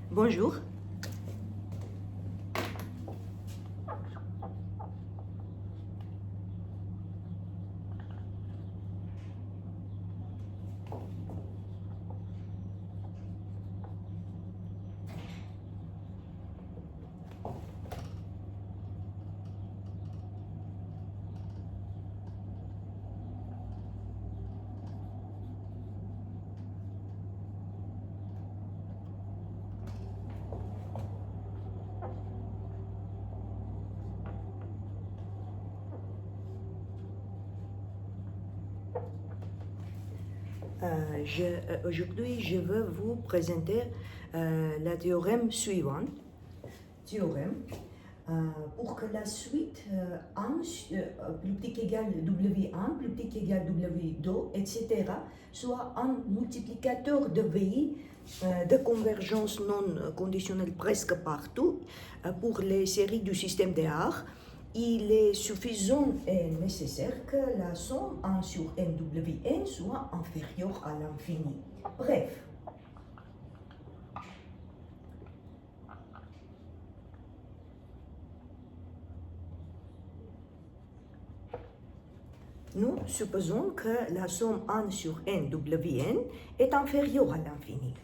Bonjour. Aujourd'hui, je veux vous présenter le théorème suivant. Théorème. Pour que la suite 1 plus petit qu'égal W1 plus petit qu'égal W2, etc., soit un multiplicateur de VI de convergence non conditionnelle presque partout pour les séries du système de R, il est suffisant et nécessaire que la somme 1 sur NWN soit inférieure à l'infini. Bref, nous supposons que la somme 1 sur NWN est inférieure à l'infini.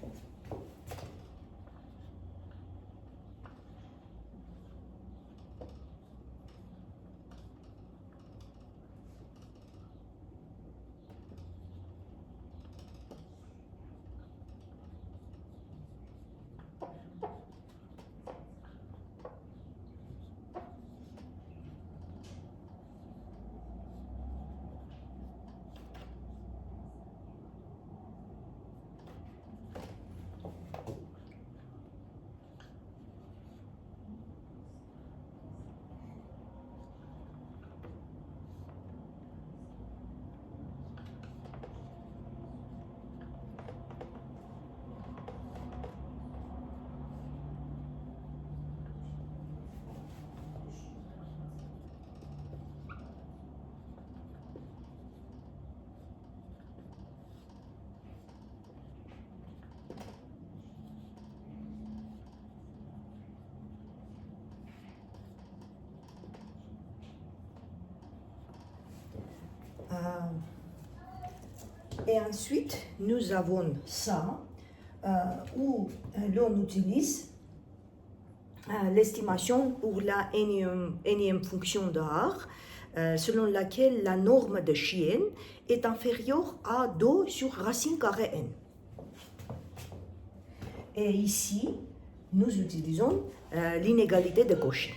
Et ensuite, nous avons ça, où l'on utilise l'estimation pour la énième fonction de R, selon laquelle la norme de Chien est inférieure à 2 sur racine carrée n. Et ici, nous utilisons l'inégalité de Cauchy.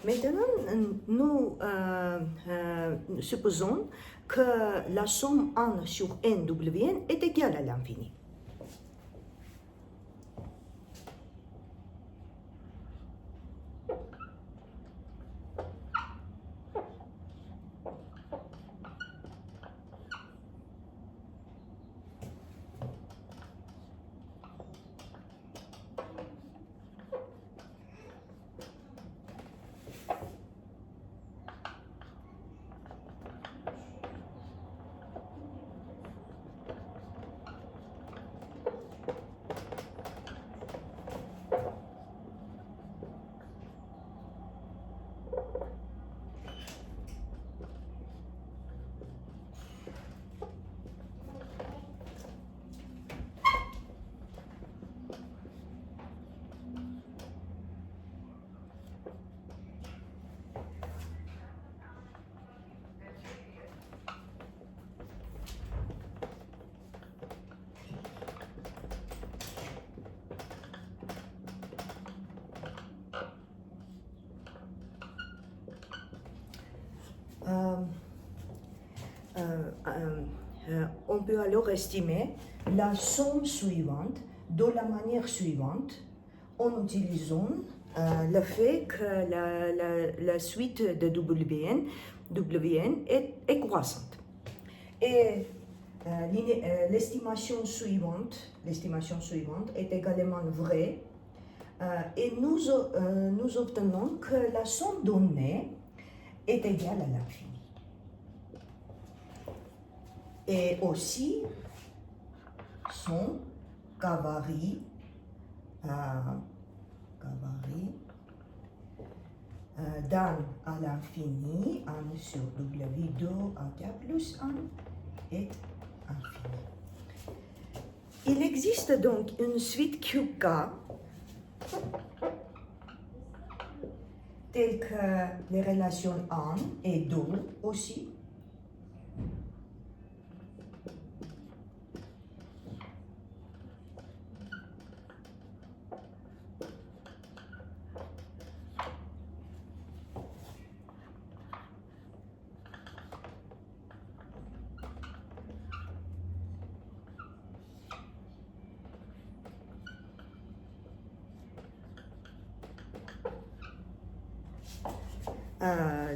Maintenant, nous supposons que la somme 1 sur NWN est égale à l'infini. On peut alors estimer la somme suivante de la manière suivante en utilisant le fait que la suite de WN est croissante. Et l'estimation suivante est également vraie. Et nous obtenons que la somme donnée est égale à l'infini. Et aussi, son K varie d'un à l'infini, 1 sur W de AK plus 1 est infini. Il existe donc une suite QK telle que les relations 1 et 2 aussi.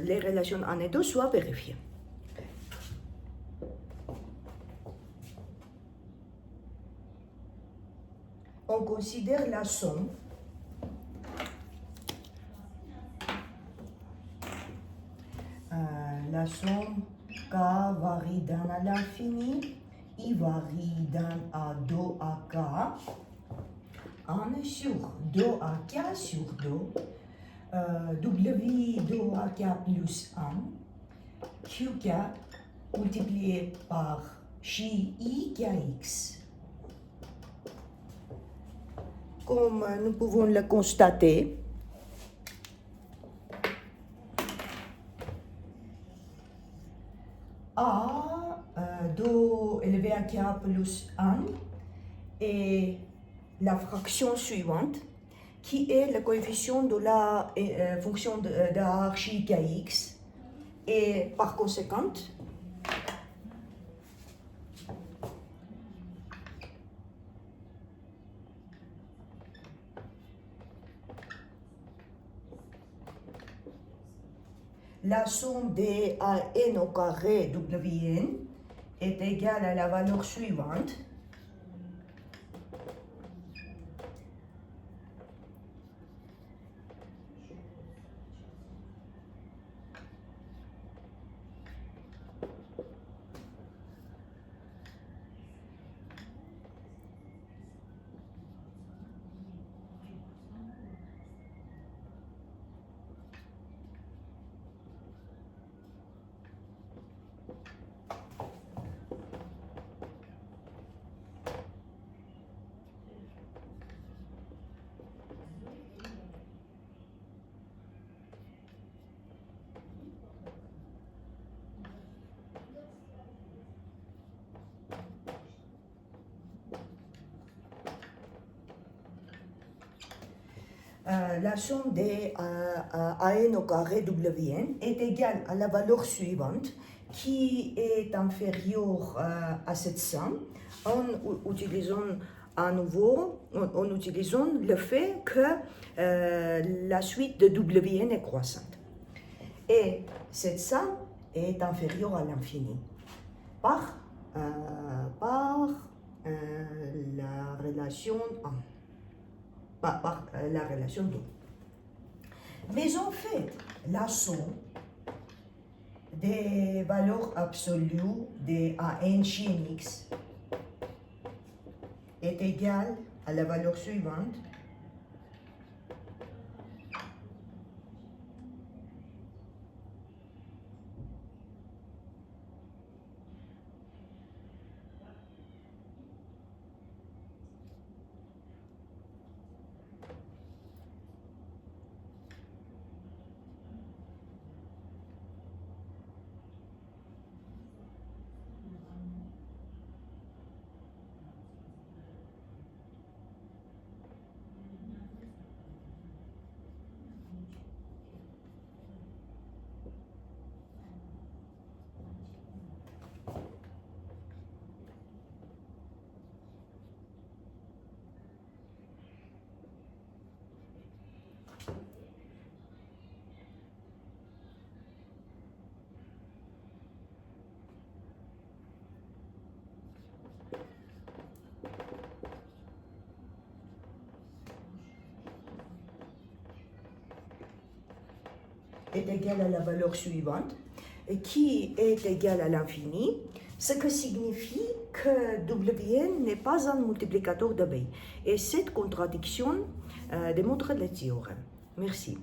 Les relations 1 et 2 soient vérifiées. On considère la somme K varie d'un à l'infini, I varie d'un à 2 à K, 1 sur 2 à K sur 2, W 2 à K plus 1, QK multiplié par J I KX. Comme nous pouvons le constater, A 2 élevé à K plus 1 est la fraction suivante, qui est le coefficient de la fonction de hiérarchie Kx, et par conséquent, la somme des AN au carré WN est égale à la valeur suivante. La somme des AN au carré WN est égale à la valeur suivante, qui est inférieure à cette somme, en utilisant à nouveau, en utilisant le fait que la suite de WN est croissante. Et cette somme est inférieure à l'infini par la relation 1. Par la relation 2. Mais en fait, la somme des valeurs absolues des AN chez X est égale à la valeur suivante. Est égal à la valeur suivante, qui est égal à l'infini, ce qui signifie que Wn n'est pas un multiplicateur de B. Et cette contradiction démontre le théorème. Merci.